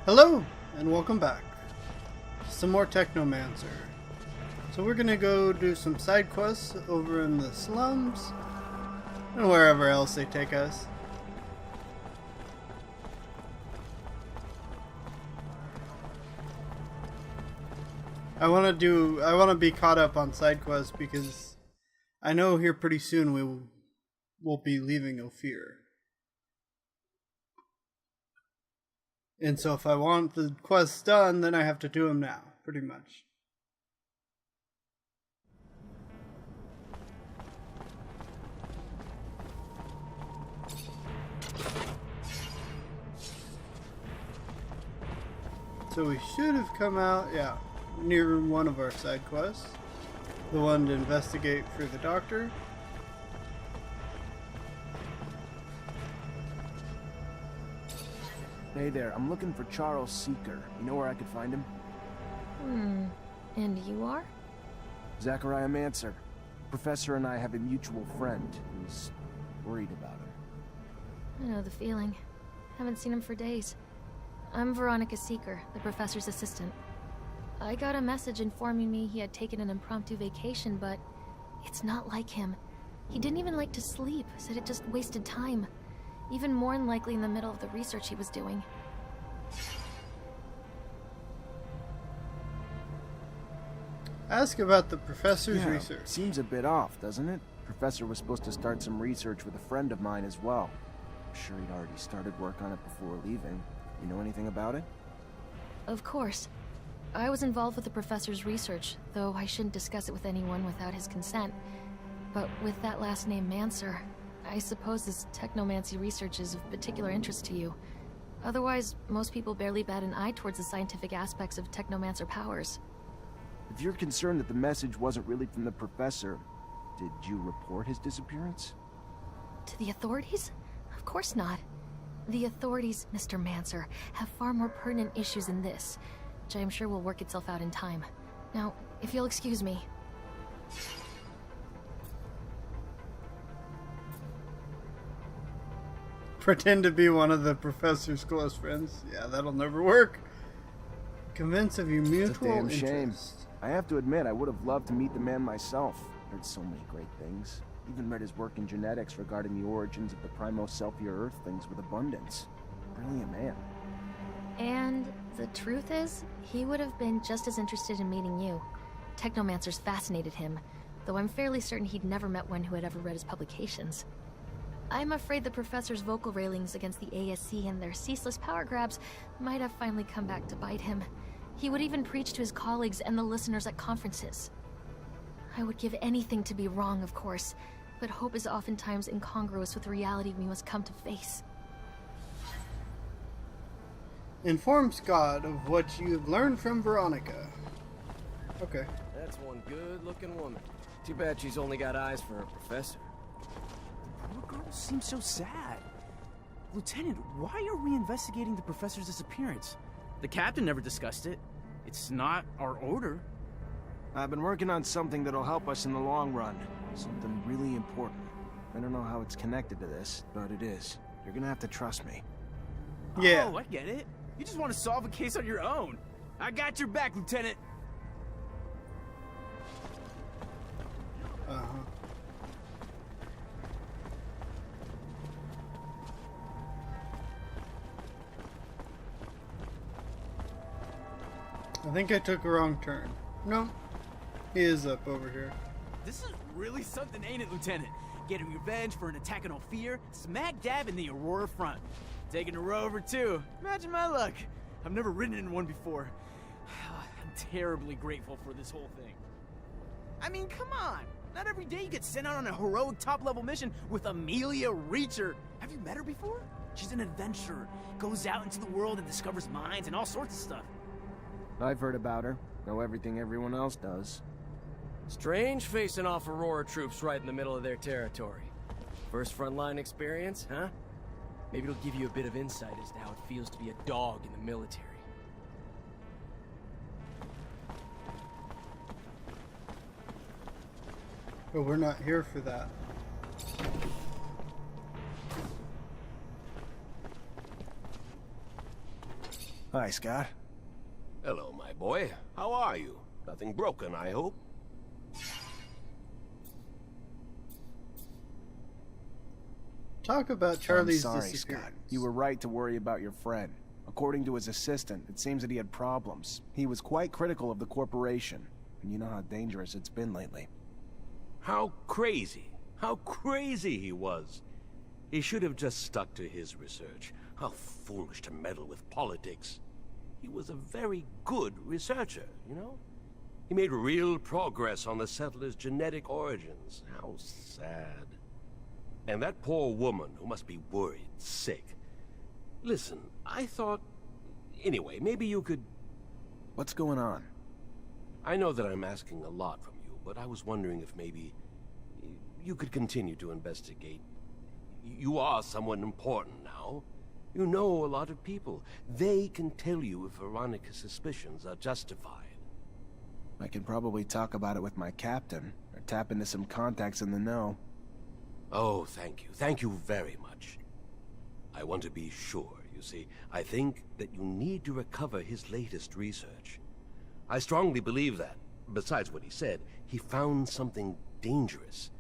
Hello, and welcome back. Some more Technomancer. So we're gonna go do some side quests over in the slums, and wherever else they take us. I wanna be caught up on side quests because I know here pretty soon we'll be leaving Ophir. And so if I want the quests done, then I have to do them now, pretty much. So we should have come out, near one of our side quests. The one to investigate for the doctor. Hey there, I'm looking for Charles Seeker. You know where I could find him? And you are? Zachariah Mancer. Professor and I have a mutual friend who's worried about him. I know the feeling. Haven't seen him for days. I'm Veronica Seeker, the professor's assistant. I got a message informing me he had taken an impromptu vacation, but it's not like him. He didn't even like to sleep, said it just wasted time. Even more than likely in the middle of the research he was doing. Ask about the professor's research. Seems a bit off, doesn't it? Professor was supposed to start some research with a friend of mine as well. I'm sure he'd already started work on it before leaving. You know anything about it? Of course. I was involved with the professor's research, though I shouldn't discuss it with anyone without his consent. But with that last name, Mancer, I suppose this technomancy research is of particular interest to you. Otherwise, most people barely bat an eye towards the scientific aspects of technomancer powers. If you're concerned that the message wasn't really from the professor, did you report his disappearance? To the authorities? Of course not. The authorities, Mr. Mancer, have far more pertinent issues than this, which I am sure will work itself out in time. Now, if you'll excuse me. Pretend to be one of the professor's close friends. Yeah, that'll never work. Convince of your mutual It's a damn shame. interest. I have to admit, I would have loved to meet the man myself. Heard so many great things. Even read his work in genetics regarding the origins of the Primo-Celpia Earthlings with abundance. Brilliant man. And the truth is, he would have been just as interested in meeting you. Technomancers fascinated him, though I'm fairly certain he'd never met one who had ever read his publications. I'm afraid the professor's vocal railings against the ASC and their ceaseless power grabs might have finally come back to bite him. He would even preach to his colleagues and the listeners at conferences. I would give anything to be wrong, of course, but hope is oftentimes incongruous with the reality we must come to face. Inform Scott of what you have learned from Veronica. Okay. That's one good-looking woman. Too bad she's only got eyes for a professor. Poor girl seems so sad. Lieutenant, why are we investigating the professor's disappearance? The captain never discussed it. It's not our order. I've been working on something that'll help us in the long run. Something really important. I don't know how it's connected to this, but it is. You're gonna have to trust me. Yeah. Oh, I get it. You just want to solve a case on your own. I got your back, Lieutenant. Uh-huh. I think I took a wrong turn. No, he is up over here. This is really something, ain't it, Lieutenant? Getting revenge for an attack on Ophir, smack dab in the Aurora front. Taking a rover, too. Imagine my luck. I've never ridden in one before. I'm terribly grateful for this whole thing. I mean, come on. Not every day you get sent out on a heroic top-level mission with Amelia Reacher. Have you met her before? She's an adventurer. Goes out into the world and discovers mines and all sorts of stuff. I've heard about her. Know everything everyone else does. Strange facing off Aurora troops right in the middle of their territory. First frontline experience, huh? Maybe it'll give you a bit of insight as to how it feels to be a dog in the military. But we're not here for that. Hi, Scott. Hello, my boy. How are you? Nothing broken, I hope? Talk about Charlie's I'm sorry, disappearance. Scott. You were right to worry about your friend. According to his assistant, it seems that he had problems. He was quite critical of the corporation. And you know how dangerous it's been lately. How crazy he was. He should have just stuck to his research. How foolish to meddle with politics. He was a very good researcher, you know? He made real progress on the settlers' genetic origins. How sad. And that poor woman who must be worried, sick. Listen, I thought... Anyway, maybe you could... What's going on? I know that I'm asking a lot from you, but I was wondering if maybe... you could continue to investigate. You are someone important now. You know a lot of people. They can tell you if Veronica's suspicions are justified. I can probably talk about it with my captain, or tap into some contacts in the know. Oh, thank you. Thank you very much. I want to be sure, you see. I think that you need to recover his latest research. I strongly believe that, besides what he said, he found something dangerous.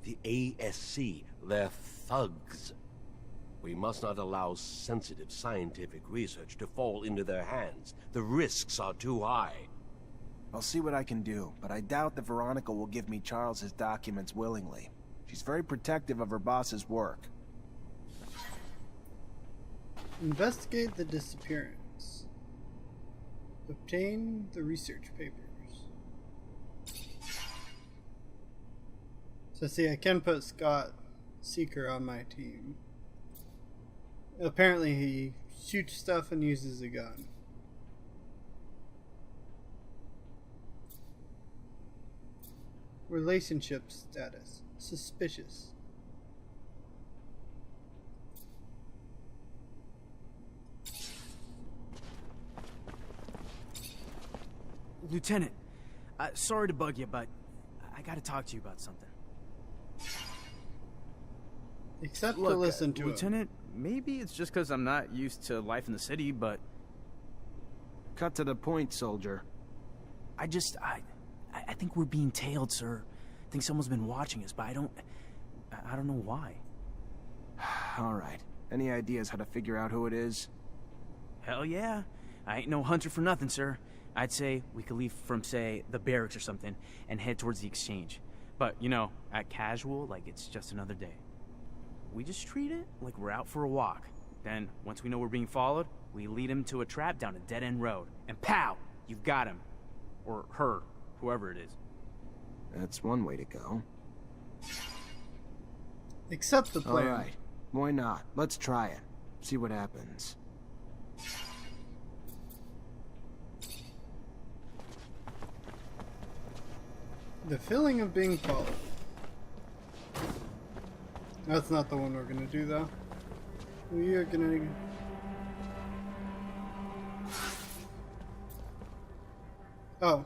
The ASC, they're thugs. We must not allow sensitive scientific research to fall into their hands. The risks are too high. I'll see what I can do, but I doubt that Veronica will give me Charles's documents willingly. She's very protective of her boss's work. Investigate the disappearance. Obtain the research papers. So see, I can put Scott Seeker on my team. Apparently he shoots stuff and uses a gun. Relationship status. Suspicious. Lieutenant, sorry to bug you, but I gotta talk to you about something. Except to Look, listen to him. Lieutenant, maybe it's just because I'm not used to life in the city, but Cut to the point, soldier. I think we're being tailed, sir. I think someone's been watching us, but I don't know why. All right. Any ideas how to figure out who it is? Hell yeah. I ain't no hunter for nothing, sir. I'd say we could leave from, say, the barracks or something and head towards the exchange. But, you know, act casual like it's just another day. We just treat it like we're out for a walk. Then, once we know we're being followed, we lead him to a trap down a dead-end road. And pow! You've got him. Or her. Whoever it is. That's one way to go. Accept the plan. All right. Why not? Let's try it. See what happens. The feeling of being followed. That's not the one we're gonna do though. We are gonna... Oh.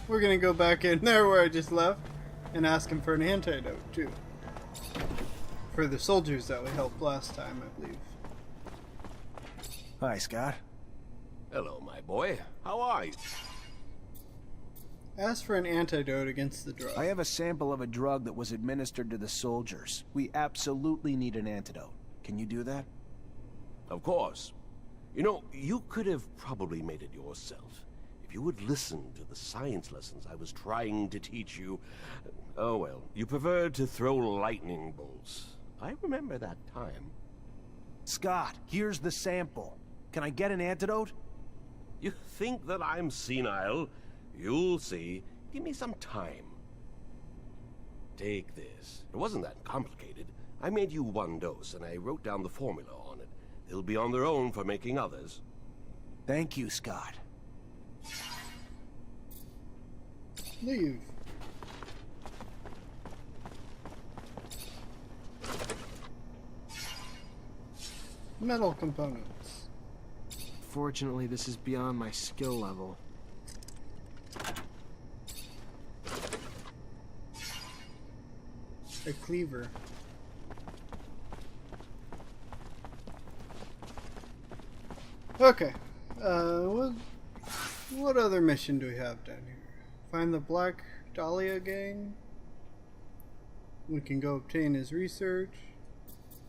We're gonna go back in there where I just left and ask him for an antidote too. For the soldiers that we helped last time, I believe. Hi, Scott. Hello, my boy. How are you? Ask for an antidote against the drug. I have a sample of a drug that was administered to the soldiers. We absolutely need an antidote. Can you do that? Of course. You know, you could have probably made it yourself. If you would listen to the science lessons I was trying to teach you. Oh well, you preferred to throw lightning bolts. I remember that time. Scott, here's the sample. Can I get an antidote? You think that I'm senile? You'll see. Give me some time. Take this. It wasn't that complicated. I made you one dose, and I wrote down the formula on it. They'll be on their own for making others. Thank you, Scott. Leave. Metal components. Fortunately, this is beyond my skill level. A cleaver. Okay, What other mission do we have down here? Find the Black Dahlia gang. We can go obtain his research.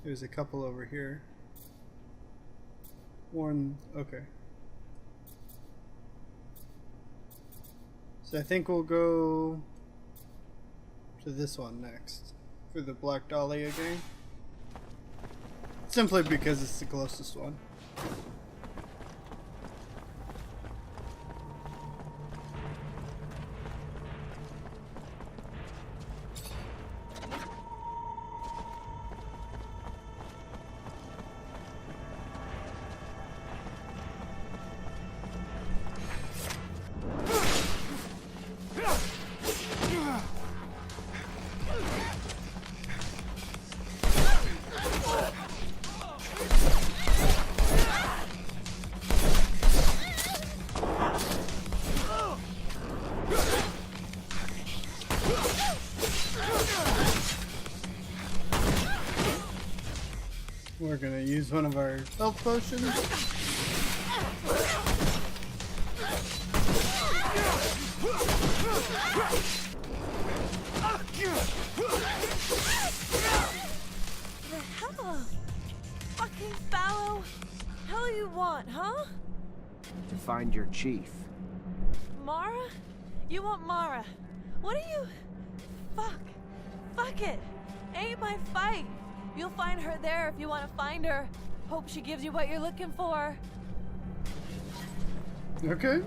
There's a couple over here. One, okay. So I think we'll go to this one next for the Black Dahlia gang. Simply because it's the closest one. We're gonna use one of our health potions. The hell? Fucking fallow? Hell you want, huh? To find your chief. Mara? You want Mara? What are you? Fuck it. Ain't my fight. You'll find her there if you want to find her. Hope she gives you what you're looking for. Okay.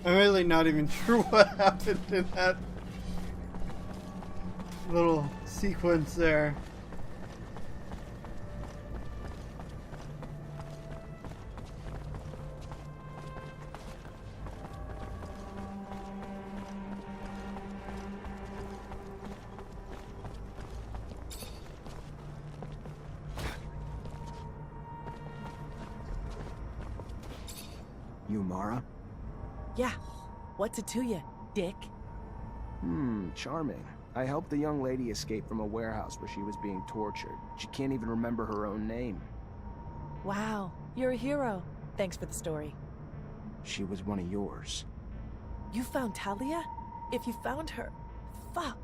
I'm really not even sure what happened in that little sequence there. You Mara? Yeah. What's it to you, dick? Charming. I helped the young lady escape from a warehouse where she was being tortured. She can't even remember her own name. Wow. You're a hero. Thanks for the story. She was one of yours. You found Talia? If you found her, fuck.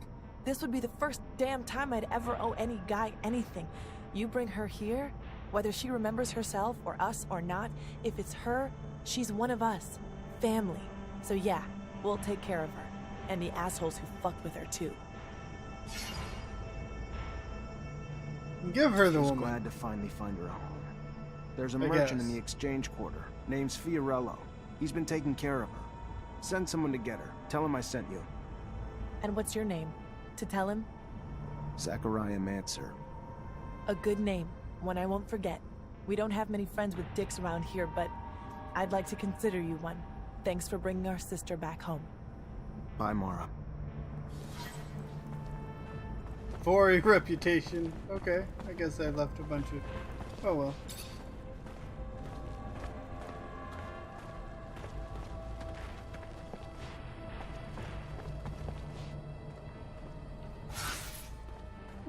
This would be the first damn time I'd ever owe any guy anything. You bring her here, whether she remembers herself or us or not, if it's her, she's one of us. Family. So yeah, we'll take care of her. And the assholes who fucked with her too. Give her the Just woman. glad to finally find her a home. There's a I merchant in guess. the exchange quarter. Name's Fiorello. He's been taking care of her. Send someone to get her. Tell him I sent you. And what's your name? To tell him? Zachariah Mancer. A good name. One I won't forget. We don't have many friends with dicks around here, but I'd like to consider you one. Thanks for bringing our sister back home. Bye, Mara. For a reputation. Okay, I guess I left a bunch of... Oh well.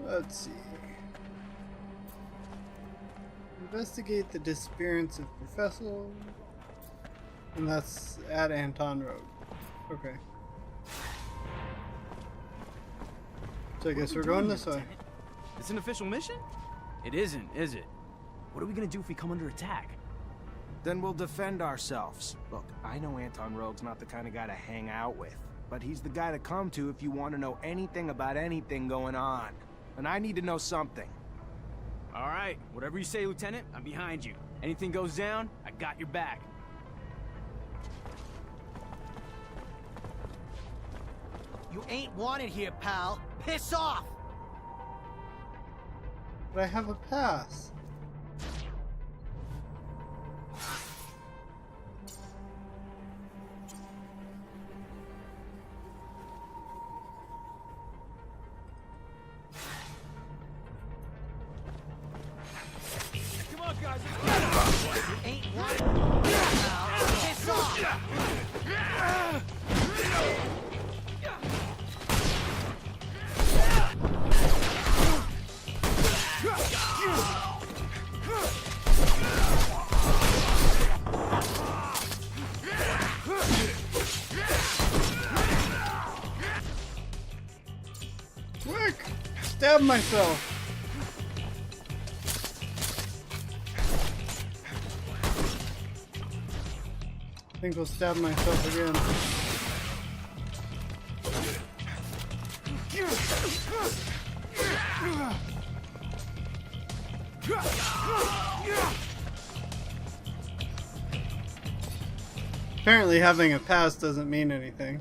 Let's see. Investigate the disappearance of Professor... And that's at Anton Road. Okay. So I guess we're going this way. It's an official mission? It isn't, is it? What are we gonna do if we come under attack? Then we'll defend ourselves. Look, I know Anton Rogue's not the kind of guy to hang out with, but he's the guy to come to if you want to know anything about anything going on. And I need to know something. All right, whatever you say, Lieutenant, I'm behind you. Anything goes down, I got your back. You ain't wanted here, pal. Piss off! But I have a pass. stabbed myself. I think I'll stab myself again. Apparently having a pass doesn't mean anything.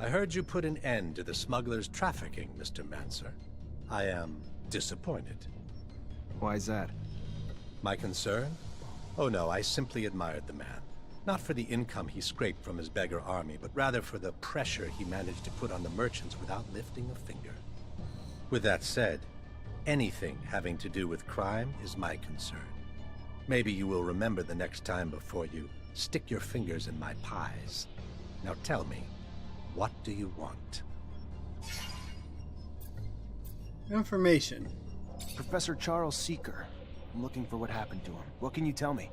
I heard you put an end to the smugglers' trafficking, Mr. Mancer. I am disappointed. Why's that? My concern? Oh no, I simply admired the man. Not for the income he scraped from his beggar army, but rather for the pressure he managed to put on the merchants without lifting a finger. With that said, anything having to do with crime is my concern. Maybe you will remember the next time before you stick your fingers in my pies. Now tell me, what do you want? Information. Professor Charles Seeker. I'm looking for what happened to him. What can you tell me?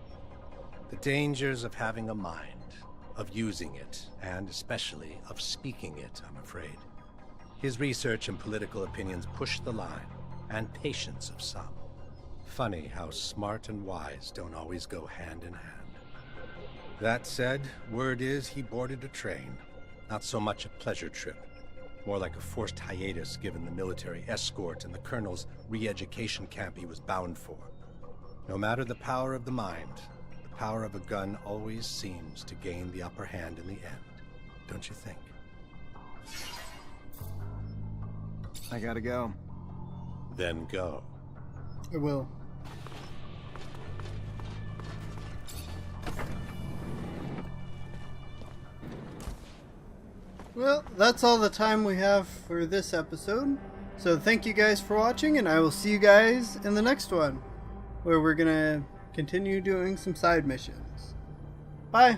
The dangers of having a mind, of using it, and especially of speaking it, I'm afraid. His research and political opinions push the line, and patience of some. Funny how smart and wise don't always go hand in hand. That said, word is he boarded a train. Not so much a pleasure trip, more like a forced hiatus given the military escort and the colonel's re-education camp he was bound for. No matter the power of the mind, the power of a gun always seems to gain the upper hand in the end, don't you think? I gotta go. Then go. I will. Well, that's all the time we have for this episode. So thank you guys for watching, and I will see you guys in the next one, where we're gonna continue doing some side missions. Bye!